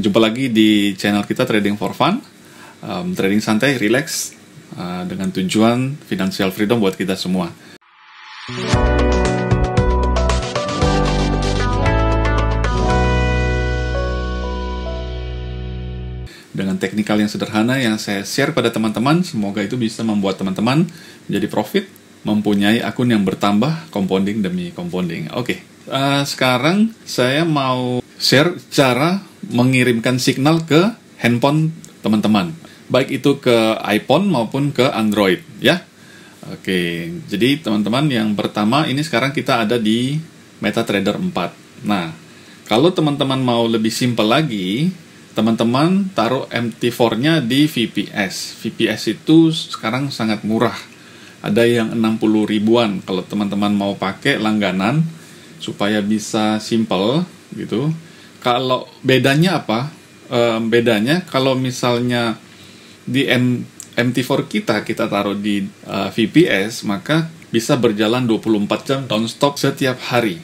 Jumpa lagi di channel kita Trading for Fun, trading santai, relax, dengan tujuan financial freedom buat kita semua. Dengan teknikal yang sederhana yang saya share pada teman-teman, semoga itu bisa membuat teman-teman menjadi profit, mempunyai akun yang bertambah, compounding demi compounding. Oke, sekarang saya mau share cara mengirimkan signal ke handphone teman-teman, baik itu ke iPhone maupun ke Android, ya. Oke, jadi teman-teman, yang pertama ini sekarang kita ada di MetaTrader 4. Nah, kalau teman-teman mau lebih simpel lagi, teman-teman taruh MT4-nya di VPS. VPS itu sekarang sangat murah. Ada yang 60 ribuan kalau teman-teman mau pakai langganan supaya bisa simple gitu. Kalau bedanya apa? Bedanya kalau misalnya di MT4 kita taruh di VPS, maka bisa berjalan 24 jam non-stop setiap hari.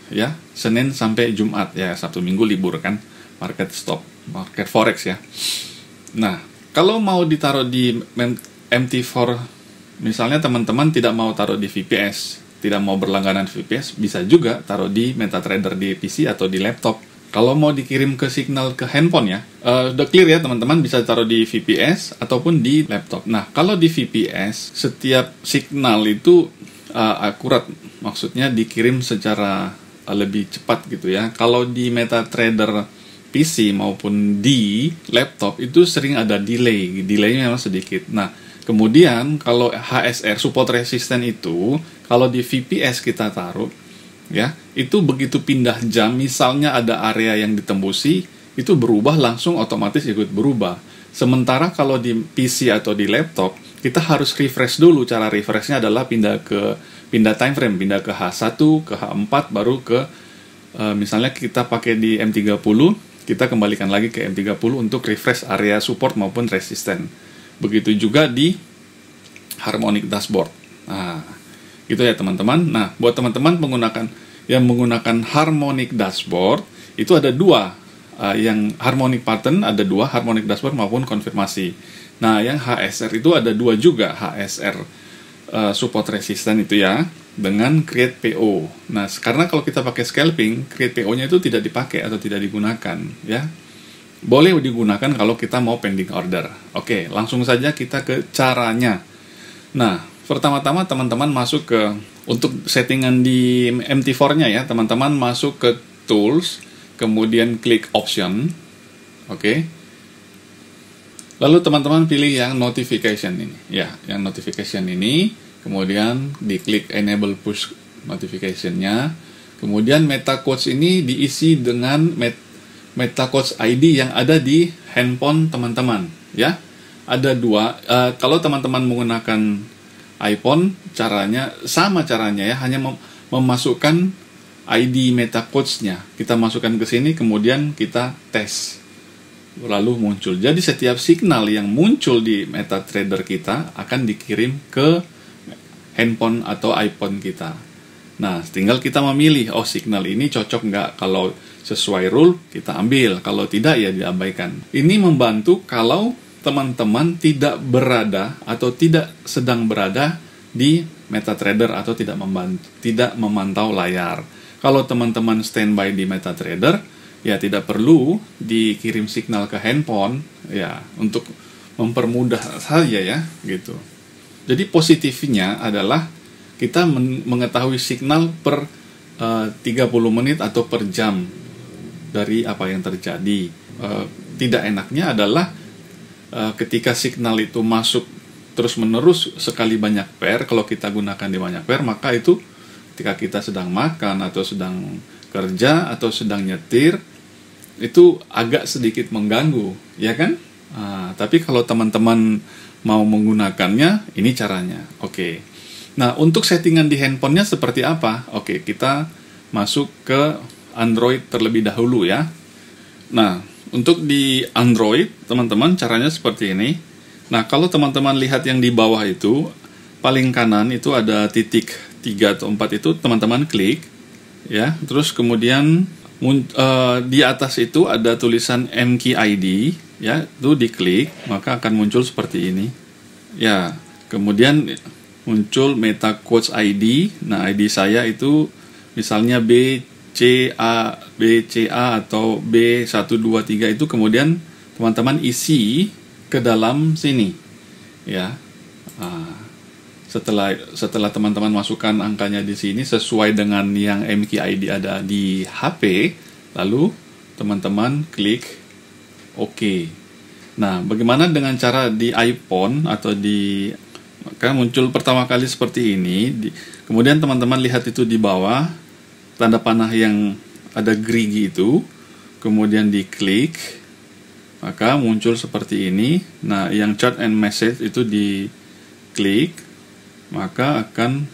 Ya, Senin sampai Jumat, ya, Sabtu Minggu libur kan. Market stop, market forex ya. Nah, kalau mau ditaruh di MT4, misalnya teman-teman tidak mau taruh di VPS, tidak mau berlangganan VPS, bisa juga taruh di MetaTrader di PC atau di laptop. Kalau mau dikirim ke signal ke handphone ya, udah clear ya teman-teman, bisa taruh di VPS ataupun di laptop. Nah, kalau di VPS, setiap signal itu akurat, maksudnya dikirim secara lebih cepat gitu ya. Kalau di MetaTrader PC maupun di laptop itu sering ada delaynya memang sedikit. Nah, kemudian kalau HSR, support resisten itu, kalau di VPS kita taruh, ya, itu begitu pindah jam, misalnya ada area yang ditembusi, itu berubah langsung otomatis ikut berubah. Sementara kalau di PC atau di laptop, kita harus refresh dulu. Cara refreshnya adalah pindah time frame, pindah ke H1, ke H4, baru ke misalnya kita pakai di M30, kita kembalikan lagi ke M30 untuk refresh area support maupun resisten. Begitu juga di harmonic dashboard. Nah, gitu ya teman-teman. Nah, buat teman-teman yang menggunakan harmonic dashboard, itu ada dua. Yang harmonic pattern ada dua, harmonic dashboard maupun konfirmasi. Nah, yang HSR itu ada dua juga, HSR support resisten itu ya, dengan create PO. Nah, karena kalau kita pakai scalping, create PO-nya itu tidak dipakai atau tidak digunakan, ya. Boleh digunakan kalau kita mau pending order. Oke, langsung saja kita ke caranya. Nah, pertama-tama teman-teman masuk ke, untuk settingan di MT4-nya ya, teman-teman masuk ke Tools, kemudian klik Option. Oke. Lalu teman-teman pilih yang Notification ini. Ya, yang Notification ini, kemudian diklik Enable Push Notification-nya. Kemudian MetaQuotes ini diisi dengan MetaQuotes ID yang ada di handphone teman-teman, ya. Ada dua. Kalau teman-teman menggunakan iPhone, sama caranya ya, hanya memasukkan ID MetaQuotes-nya. Kita masukkan ke sini, kemudian kita tes, lalu muncul. Jadi setiap signal yang muncul di MetaTrader kita akan dikirim ke handphone atau iPhone kita. Nah, tinggal kita memilih, oh signal ini cocok nggak? Kalau sesuai rule, kita ambil. Kalau tidak, ya diabaikan. Ini membantu kalau teman-teman tidak berada atau tidak sedang berada di MetaTrader atau tidak memantau layar. Kalau teman-teman standby di MetaTrader, ya tidak perlu dikirim signal ke handphone, ya, untuk mempermudah saja ya, gitu. Jadi positifnya adalah kita mengetahui signal per 30 menit atau per jam dari apa yang terjadi. Tidak enaknya adalah ketika signal itu masuk terus-menerus sekali banyak pair, kalau kita gunakan di banyak pair, maka itu ketika kita sedang makan atau sedang kerja atau sedang nyetir, itu agak sedikit mengganggu, ya kan? Tapi kalau teman-teman mau menggunakannya, ini caranya. Oke. Nah, untuk settingan di handphonenya seperti apa? Oke, kita masuk ke Android terlebih dahulu ya. Nah, untuk di Android, teman-teman, caranya seperti ini. Nah, kalau teman-teman lihat yang di bawah itu, paling kanan itu ada titik 3 atau 4 itu, teman-teman klik, ya. Terus kemudian Di atas itu ada tulisan MQID, ya, itu diklik maka akan muncul seperti ini, ya. Kemudian muncul Meta Quotes ID. Nah, ID saya itu misalnya BCA atau B123 itu kemudian teman-teman isi ke dalam sini, ya. Setelah teman-teman masukkan angkanya di sini sesuai dengan yang MQID ada di HP, lalu teman-teman klik OK. Nah, bagaimana dengan cara di iPhone atau maka muncul pertama kali seperti ini. Kemudian teman-teman lihat itu di bawah tanda panah yang ada gerigi itu, kemudian diklik, maka muncul seperti ini. Nah, yang chat and message itu diklik, maka akan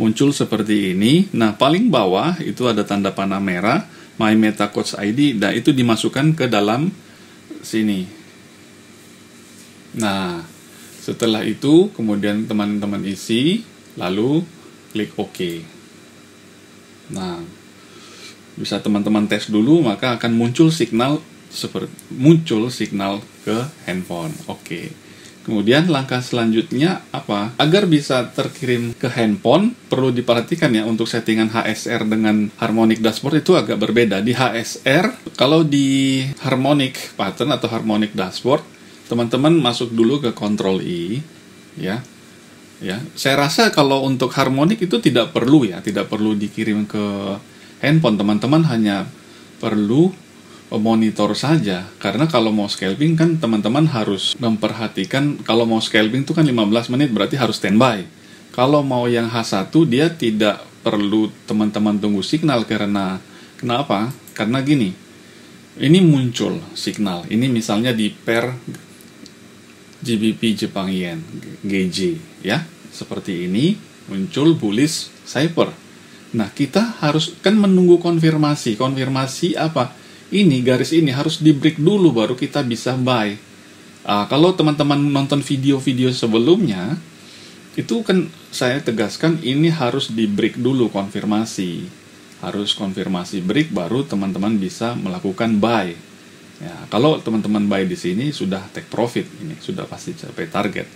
muncul seperti ini. Nah, paling bawah itu ada tanda panah merah, My Meta Quotes ID, dan itu dimasukkan ke dalam sini. Nah, setelah itu kemudian teman-teman isi, lalu klik OK. Nah, bisa teman-teman tes dulu, maka akan muncul signal ke handphone. Oke. Kemudian langkah selanjutnya apa? Agar bisa terkirim ke handphone, perlu diperhatikan ya, untuk settingan HSR dengan harmonic dashboard itu agak berbeda. Di HSR, kalau di harmonic pattern atau harmonic dashboard, teman-teman masuk dulu ke Ctrl I, ya. Ya, saya rasa kalau untuk harmonic itu tidak perlu dikirim ke handphone. Teman-teman hanya perlu monitor saja, karena kalau mau scalping kan teman-teman harus memperhatikan, kalau mau scalping itu kan 15 menit berarti harus standby. Kalau mau yang H1 dia tidak perlu teman-teman tunggu signal, karena kenapa? Karena gini, ini muncul signal, ini misalnya di pair GBP Jepang Yen GJ, ya, seperti ini muncul bullish Cypher. Nah, kita harus kan menunggu konfirmasi apa? Ini garis ini harus di break dulu baru kita bisa buy. Kalau teman-teman nonton video-video sebelumnya, itu kan saya tegaskan ini harus di break dulu konfirmasi. Harus konfirmasi break baru teman-teman bisa melakukan buy. Ya, kalau teman-teman buy di sini sudah take profit, ini sudah pasti capai target.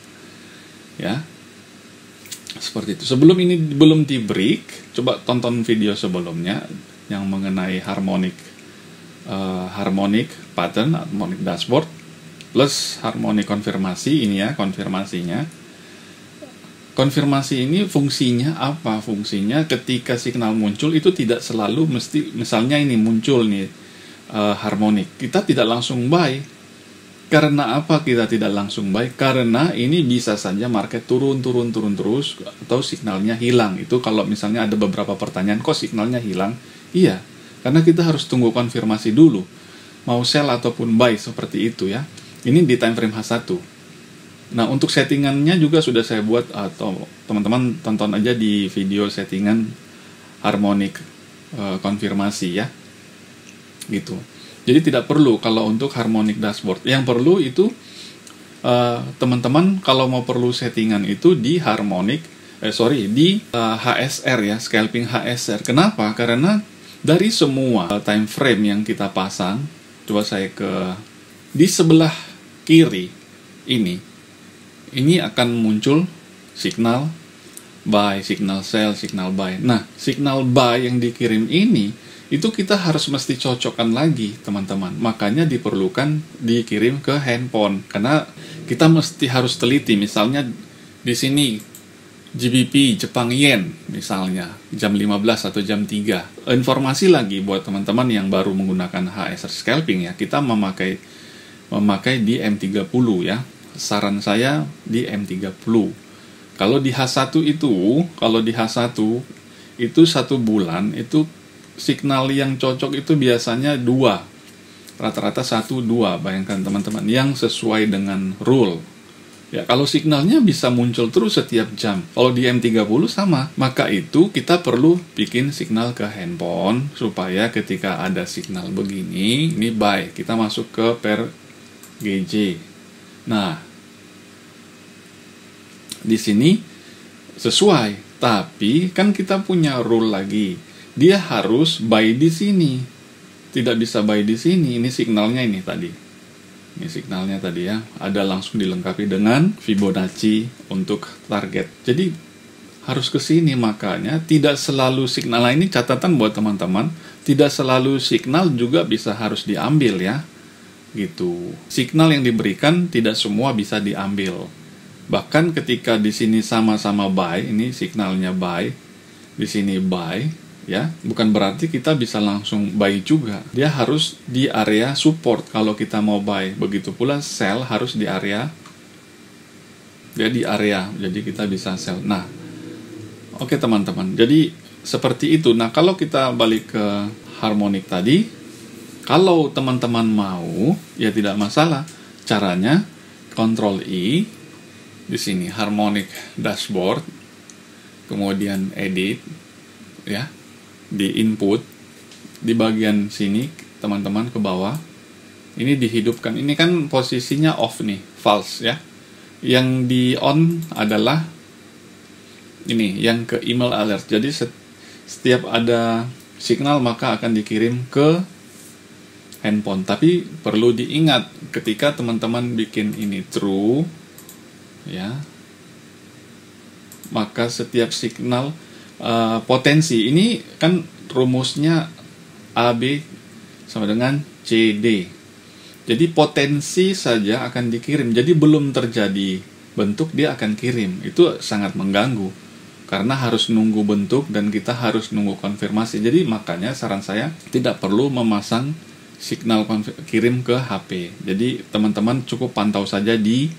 Ya. Seperti itu. Sebelum ini belum di break, coba tonton video sebelumnya yang mengenai harmonic pattern, harmonic dashboard plus harmonic konfirmasi. Ini ya konfirmasinya. Konfirmasi ini fungsinya apa? Fungsinya ketika signal muncul itu tidak selalu mesti, misalnya ini muncul nih harmonic, kita tidak langsung buy. Karena apa kita tidak langsung buy? Karena ini bisa saja market turun terus atau signalnya hilang. Itu kalau misalnya ada beberapa pertanyaan, kok signalnya hilang? Iya, karena kita harus tunggu konfirmasi dulu, mau sell ataupun buy, seperti itu ya. Ini di time frame H1. Nah, untuk settingannya juga sudah saya buat, atau teman-teman tonton aja di video settingan harmonic konfirmasi ya. Gitu. Jadi tidak perlu kalau untuk harmonic dashboard. Yang perlu itu teman-teman kalau mau perlu settingan itu di HSR ya, scalping HSR. Kenapa? Karena dari semua time frame yang kita pasang, coba saya di sebelah kiri ini akan muncul signal buy, signal sell, signal buy. Nah, signal buy yang dikirim ini itu kita harus mesti cocokkan lagi, teman-teman. Makanya diperlukan dikirim ke handphone, karena kita mesti harus teliti. Misalnya di sini GBP Jepang Yen misalnya jam 15 atau jam 3. Informasi lagi buat teman-teman yang baru menggunakan HSR scalping ya, kita memakai di M30 ya. Saran saya di M30. Kalau di H1 itu 1 bulan itu signal yang cocok itu biasanya 2. Rata-rata 1-2, bayangkan teman-teman, yang sesuai dengan rule. Ya, kalau signalnya bisa muncul terus setiap jam, kalau di M30 sama, maka itu kita perlu bikin signal ke handphone, supaya ketika ada signal begini, ini buy, kita masuk ke pair GJ. Nah, di sini sesuai, tapi kan kita punya rule lagi, dia harus buy di sini. tidak bisa buy di sini, ini signalnya ini tadi. Ini signalnya tadi ya, ada langsung dilengkapi dengan Fibonacci untuk target. Jadi harus ke sini, makanya tidak selalu signal. Nah, ini catatan buat teman-teman, tidak selalu signal juga bisa harus diambil ya. Gitu. Signal yang diberikan tidak semua bisa diambil. Bahkan ketika di sini sama-sama buy, ini signalnya buy, di sini buy, ya, bukan berarti kita bisa langsung buy juga. Dia harus di area support kalau kita mau buy. Begitu pula sell harus di area, dia di area, jadi kita bisa sell. Nah, oke teman-teman, jadi seperti itu. Nah, kalau kita balik ke harmonik tadi, kalau teman-teman mau, ya tidak masalah. Caranya, Ctrl I, di sini harmonic dashboard, kemudian edit, ya, di input, di bagian sini, teman-teman ke bawah, ini dihidupkan. Ini kan posisinya off nih, false ya. Yang di on adalah ini, yang ke email alert. Jadi setiap ada signal maka akan dikirim ke handphone. Tapi perlu diingat ketika teman-teman bikin ini true ya, maka setiap signal potensi ini kan rumusnya AB sama dengan CD. Jadi potensi saja akan dikirim. Jadi belum terjadi bentuk dia akan kirim. Itu sangat mengganggu karena harus nunggu bentuk dan kita harus nunggu konfirmasi. Jadi makanya saran saya tidak perlu memasang signal kirim ke HP. Jadi teman-teman cukup pantau saja di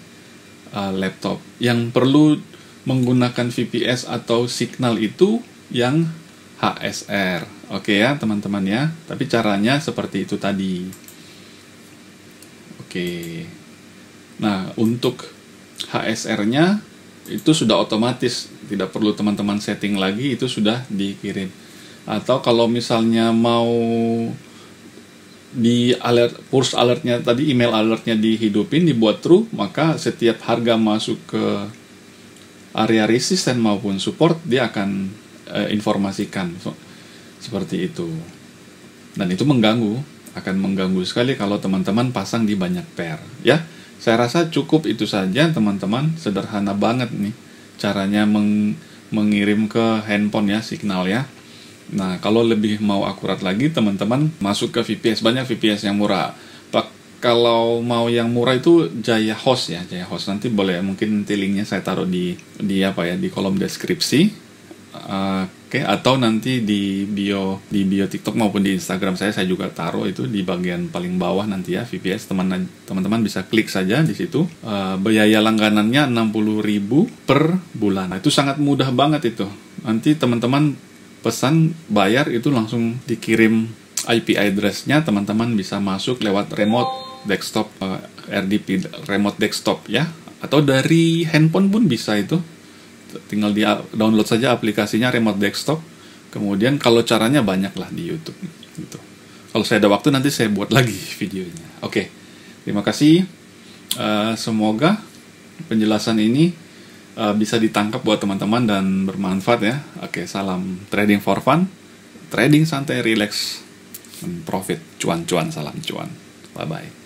laptop. Yang perlu menggunakan VPS atau signal itu yang HSR. Oke ya teman-teman ya. Tapi caranya seperti itu tadi. Oke. Nah, untuk HSR-nya itu sudah otomatis, tidak perlu teman-teman setting lagi, itu sudah dikirim. Atau kalau misalnya mau di alert, push alertnya tadi, email alertnya dihidupin, dibuat true, maka setiap harga masuk ke area resisten maupun support, dia akan informasikan seperti itu. Dan itu akan mengganggu sekali kalau teman-teman pasang di banyak pair ya. Saya rasa cukup itu saja teman-teman, sederhana banget nih caranya mengirim ke handphone ya, signal ya. Nah, kalau lebih mau akurat lagi, teman-teman masuk ke VPS. Banyak VPS yang murah. Kalau mau yang murah itu Jaya Host ya, Jaya Host. Nanti boleh, mungkin nanti linknya saya taruh di kolom deskripsi. Oke, atau nanti di bio TikTok maupun di Instagram saya juga taruh itu di bagian paling bawah nanti ya, VPS. Teman-teman bisa klik saja di situ. Biaya langganannya 60.000 per bulan. Nah, itu sangat mudah banget itu. Nanti teman-teman pesan, bayar, itu langsung dikirim IP address-nya, teman-teman bisa masuk lewat remote desktop, RDP remote desktop ya, atau dari handphone pun bisa. Itu tinggal di download saja aplikasinya remote desktop. Kemudian kalau caranya banyak lah di YouTube gitu. Kalau saya ada waktu nanti saya buat lagi videonya. Oke, terima kasih. Semoga penjelasan ini bisa ditangkap buat teman-teman dan bermanfaat ya. Oke, salam trading for fun, trading santai, relax, profit, cuan-cuan, salam cuan. Bye-bye.